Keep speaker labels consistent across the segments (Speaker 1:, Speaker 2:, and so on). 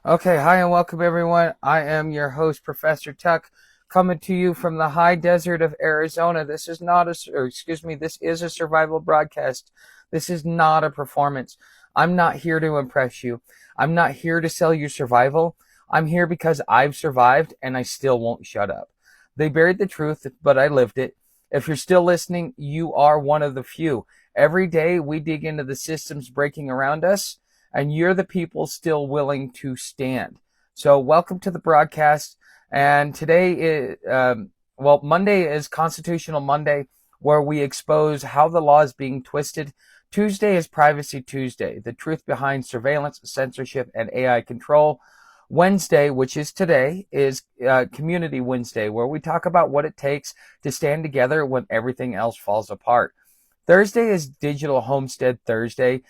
Speaker 1: Okay, hi and welcome everyone. I am your host, Professor Tuck, coming to you from the high desert of Arizona. This is not this is a survival broadcast. This is not a performance. I'm not here to impress you. I'm not here to sell you survival. I'm here because I've survived and I still won't shut up. They buried the truth, but I lived it. If you're still listening, you are one of the few. Every day we dig into the systems breaking around us, and you're the people still willing to stand. So welcome to the broadcast. And today is, Monday is Constitutional Monday, where we expose how the law is being twisted. Tuesday is Privacy Tuesday, the truth behind surveillance, censorship, and AI control. Wednesday, which is today, is Community Wednesday, where we talk about what it takes to stand together when everything else falls apart. Thursday is Digital Homestead Thursday,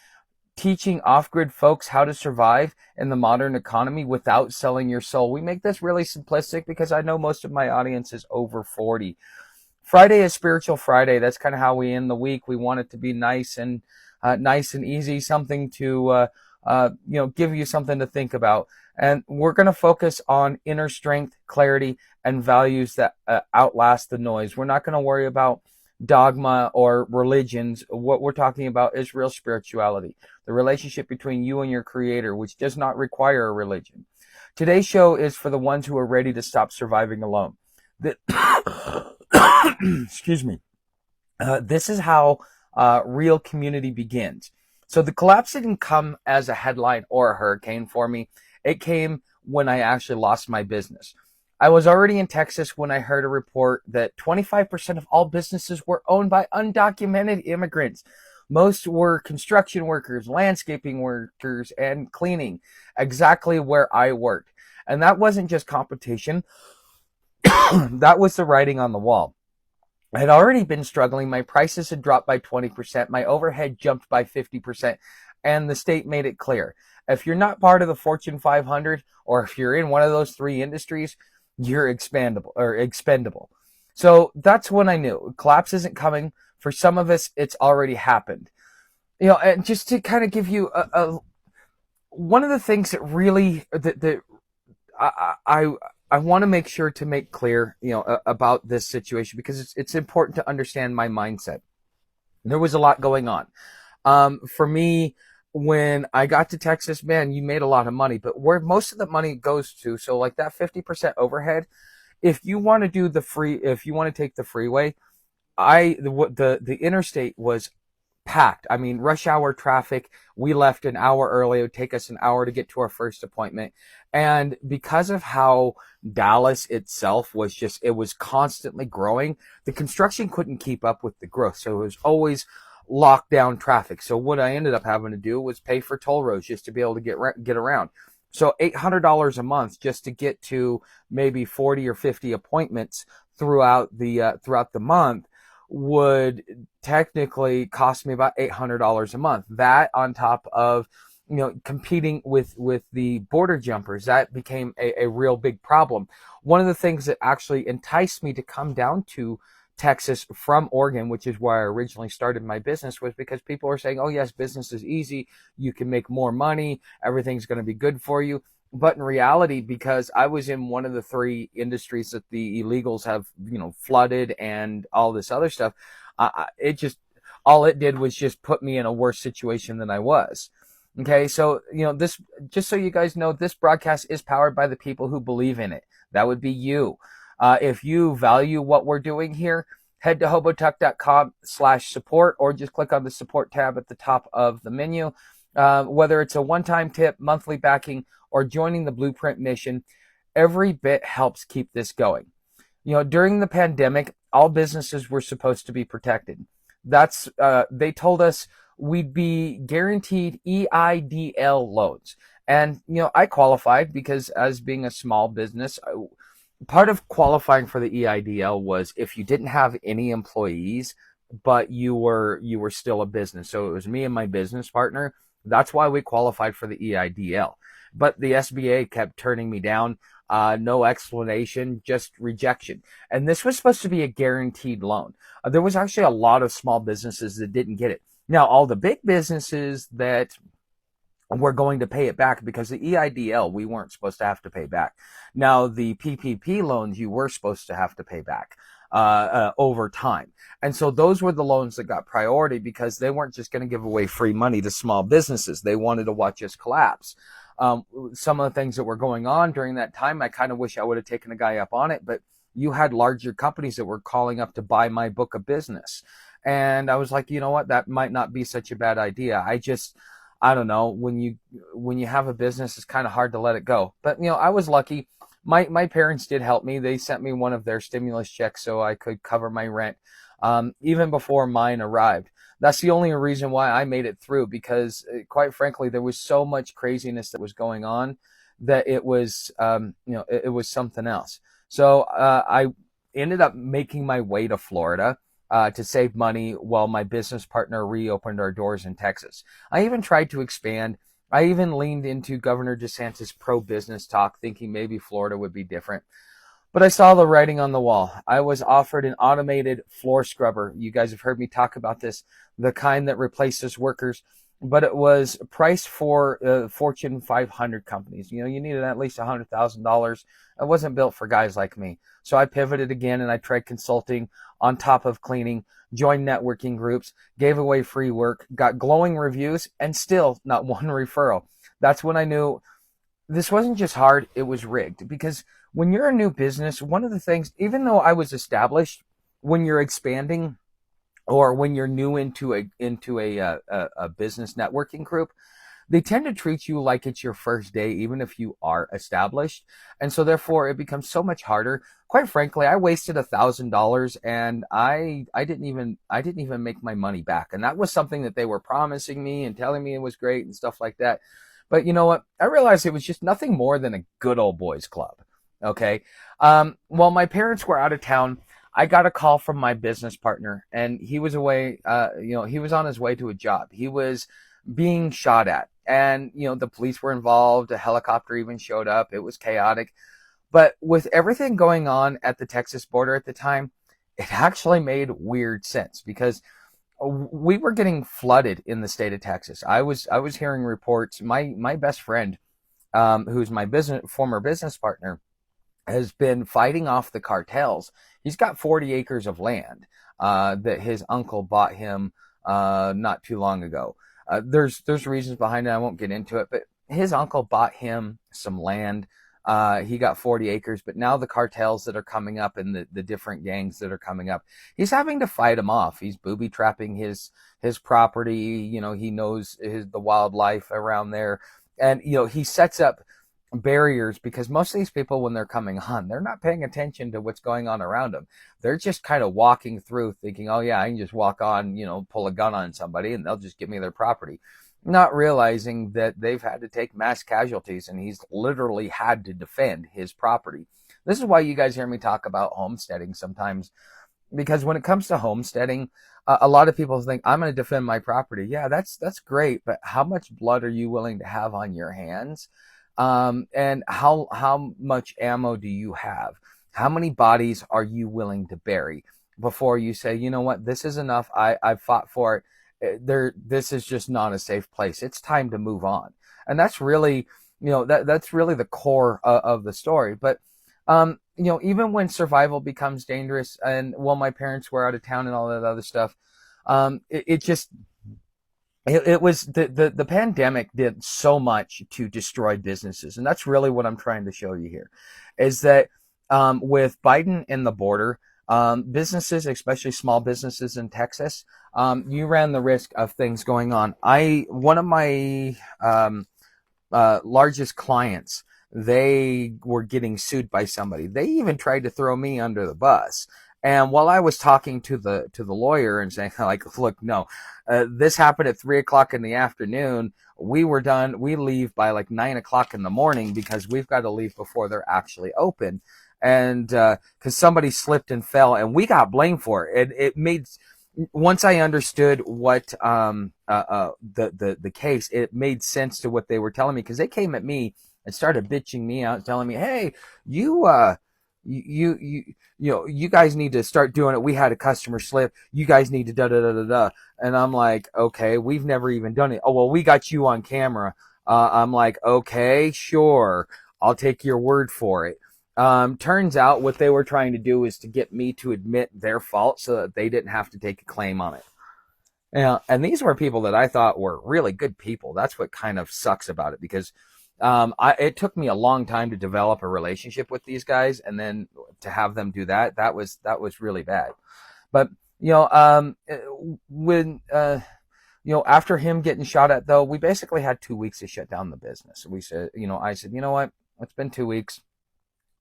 Speaker 1: teaching off-grid folks how to survive in the modern economy without selling your soul. We make this really simplistic because I know most of my audience is over 40. Friday is Spiritual Friday. That's kind of how we end the week. We want it to be nice and easy, something to give you something to think about. And we're going to focus on inner strength, clarity, and values that outlast the noise. We're not going to worry about dogma or religions. What we're talking about is real spirituality, the relationship between you and your creator, which does not require a religion. Today's show is for the ones who are ready to stop surviving alone. Excuse me. This is how real community begins. So the collapse didn't come as a headline or a hurricane for me. It came when I actually lost my business. I was already in Texas when I heard a report that 25% of all businesses were owned by undocumented immigrants. Most were construction workers, landscaping workers, and cleaning, exactly where I worked. And that wasn't just competition. That was the writing on the wall. I had already been struggling. My prices had dropped by 20%. My overhead jumped by 50%. And the state made it clear. If you're not part of the Fortune 500, or if you're in one of those three industries, you're expendable. So that's when I knew collapse isn't coming. For some of us, it's already happened. And just to kind of give you one of the things that really that I want to make sure to make clear, about this situation, because it's important to understand my mindset. There was a lot going on. For me, when I got to Texas, man, you made a lot of money, but where most of the money goes to, so like that 50% overhead, if you want to take the freeway, the interstate was packed. I mean, rush hour traffic. We left an hour early. It would take us an hour to get to our first appointment. And because of how Dallas itself it was constantly growing, the construction couldn't keep up with the growth. So it was always lockdown traffic. So what I ended up having to do was pay for toll roads just to be able to get around. So $800 a month just to get to maybe 40 or 50 appointments throughout the month would technically cost me about $800 a month. That on top of competing with the border jumpers, that became a real big problem. One of the things that actually enticed me to come down to Texas from Oregon, which is where I originally started my business, was because people are saying, oh yes, business is easy, you can make more money, everything's going to be good for you. But in reality, because I was in one of the three industries that the illegals have, flooded and all this other stuff, all it did was just put me in a worse situation than I was. Okay, so, this, just so you guys know, this broadcast is powered by the people who believe in it. That would be you. If you value what we're doing here, head to hobotuck.com/support, or just click on the support tab at the top of the menu. Whether it's a one-time tip, monthly backing, or joining the Blueprint mission, every bit helps keep this going. During the pandemic, all businesses were supposed to be protected. They told us we'd be guaranteed EIDL loans. And, I qualified because, as being a small business, part of qualifying for the EIDL was if you didn't have any employees, but you were still a business. So it was me and my business partner. That's why we qualified for the EIDL. But the SBA kept turning me down. No explanation, just rejection. And this was supposed to be a guaranteed loan. There was actually a lot of small businesses that didn't get it. Now, all the big businesses that we're going to pay it back, because the EIDL, we weren't supposed to have to pay back. Now, the PPP loans, you were supposed to have to pay back over time. And so those were the loans that got priority, because they weren't just going to give away free money to small businesses. They wanted to watch us collapse. Some of the things that were going on during that time, I kind of wish I would have taken a guy up on it, but you had larger companies that were calling up to buy my book of business. And I was like, you know what, that might not be such a bad idea. I don't know, when you have a business, it's kind of hard to let it go. But I was lucky. My parents did help me. They sent me one of their stimulus checks so I could cover my rent, even before mine arrived. That's the only reason why I made it through, because quite frankly, there was so much craziness that was going on that it was, it was something else. So I ended up making my way to Florida to save money while my business partner reopened our doors in Texas. I even tried to expand. I even leaned into Governor DeSantis' pro-business talk, thinking maybe Florida would be different. But I saw the writing on the wall. I was offered an automated floor scrubber. You guys have heard me talk about this, the kind that replaces workers. But it was priced for Fortune 500 companies. You needed at least $100,000. It wasn't built for guys like me. So I pivoted again, and I tried consulting on top of cleaning, joined networking groups, gave away free work, got glowing reviews, and still not one referral. That's when I knew this wasn't just hard, it was rigged. Because when you're a new business, one of the things, even though I was established, when you're expanding, or when you're new into a business networking group, they tend to treat you like it's your first day, even if you are established. And so therefore it becomes so much harder. Quite frankly, I wasted $1,000, and I didn't even make my money back. And that was something that they were promising me and telling me it was great and stuff like that. But you know what? I realized it was just nothing more than a good old boys club. Okay. While my parents were out of town, I got a call from my business partner, and he was away. He was on his way to a job. He was being shot at, and the police were involved. A helicopter even showed up. It was chaotic. But with everything going on at the Texas border at the time, it actually made weird sense, because we were getting flooded in the state of Texas. I was hearing reports. My best friend, who's my former business partner, has been fighting off the cartels. He's got 40 acres of land that his uncle bought him not too long ago. There's reasons behind it. I won't get into it, but his uncle bought him some land. He got 40 acres, but now the cartels that are coming up, and the different gangs that are coming up, he's having to fight them off. He's booby trapping his property. He knows the wildlife around there, and he sets up barriers, because most of these people, when they're coming on, they're not paying attention to what's going on around them. They're just kind of walking through thinking, oh yeah, I can just walk on, pull a gun on somebody and they'll just give me their property, not realizing that they've had to take mass casualties, and he's literally had to defend his property. This is why you guys hear me talk about homesteading sometimes, because when it comes to homesteading, a lot of people think, I'm going to defend my property. Yeah, that's great, but how much blood are you willing to have on your hands? And how much ammo do you have? How many bodies are you willing to bury before you say, you know what, this is enough. I've fought for it. This is just not a safe place. It's time to move on. And that's really, that's really the core of the story. But, even when survival becomes dangerous, and while my parents were out of town and all that other stuff, it was the pandemic did so much to destroy businesses. And that's really what I'm trying to show you here, is that with Biden and the border, businesses, especially small businesses in Texas, you ran the risk of things going on. One of my largest clients, they were getting sued by somebody. They even tried to throw me under the bus. And while I was talking to the lawyer and saying, like, look, no, this happened at 3:00 in the afternoon. We were done. We leave by like 9:00 in the morning, because we've got to leave before they're actually open. And because somebody slipped and fell, and we got blamed for it. It made, once I understood what the case, it made sense to what they were telling me, because they came at me and started bitching me out, telling me, hey, you guys need to start doing it. We had a customer slip. You guys need to da da da da da. And I'm like, okay, we've never even done it. Oh, well, we got you on camera. I'm like, okay, sure, I'll take your word for it. Turns out what they were trying to do is to get me to admit their fault so that they didn't have to take a claim on it. And these were people that I thought were really good people. That's what kind of sucks about it, because it took me a long time to develop a relationship with these guys, and then to have them do that was really bad. But when after him getting shot at, though, we basically had 2 weeks to shut down the business. We said, I said, you know what? It's been 2 weeks.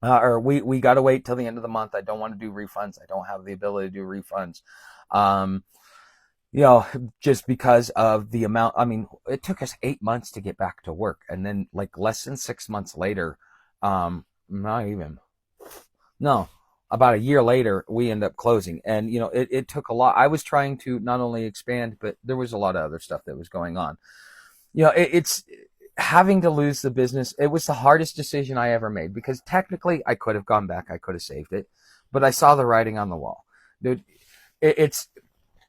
Speaker 1: Or we got to wait till the end of the month. I don't want to do refunds. I don't have the ability to do refunds. Um, just because of the amount. I mean, it took us 8 months to get back to work. And then like less than 6 months later, not even, no, about a year later, we end up closing. And, it took a lot. I was trying to not only expand, but there was a lot of other stuff that was going on. It's having to lose the business. It was the hardest decision I ever made, because technically I could have gone back. I could have saved it, but I saw the writing on the wall. Dude, it's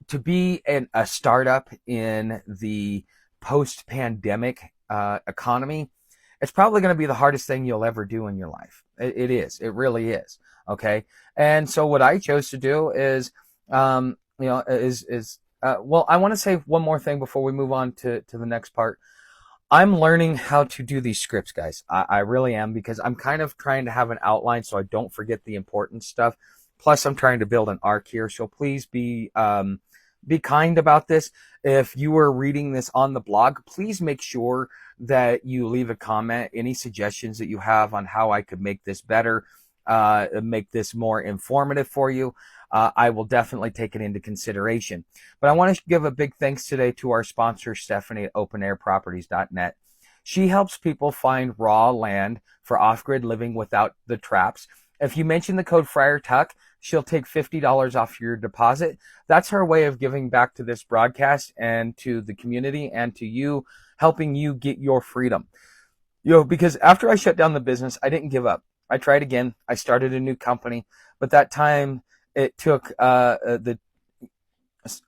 Speaker 1: to be a startup in the post-pandemic economy. It's probably going to be the hardest thing you'll ever do in your life. It is. It really is. Okay. And so what I chose to do is, well, I want to say one more thing before we move on to the next part. I'm learning how to do these scripts, guys. I really am, because I'm kind of trying to have an outline so I don't forget the important stuff. Plus, I'm trying to build an arc here. So please be kind about this. If you are reading this on the blog, please make sure that you leave a comment, any suggestions that you have on how I could make this better, make this more informative for you. I will definitely take it into consideration. But I want to give a big thanks today to our sponsor, Stephanie at openairproperties.net. She helps people find raw land for off-grid living without the traps. If you mention the code FriarTuck, she'll take $50 off your deposit. That's her way of giving back to this broadcast and to the community and to you, helping you get your freedom. Because after I shut down the business, I didn't give up. I tried again. I started a new company, but that time it took a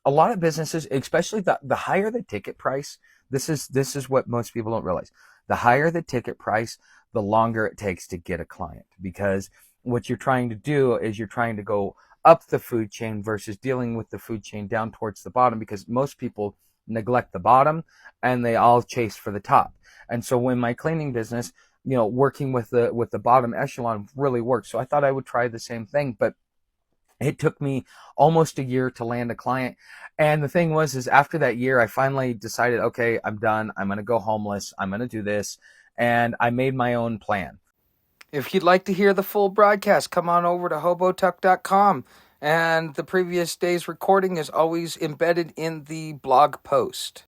Speaker 1: lot of businesses, especially the higher the ticket price. This is what most people don't realize. The higher the ticket price, the longer it takes to get a client, because what you're trying to do is you're trying to go up the food chain versus dealing with the food chain down towards the bottom, because most people neglect the bottom and they all chase for the top. And so in my cleaning business, working with the bottom echelon really works. So I thought I would try the same thing, but it took me almost a year to land a client. And the thing is after that year, I finally decided, okay, I'm done. I'm going to go homeless. I'm going to do this. And I made my own plan. If you'd like to hear the full broadcast, come on over to hobotuck.com. And the previous day's recording is always embedded in the blog post.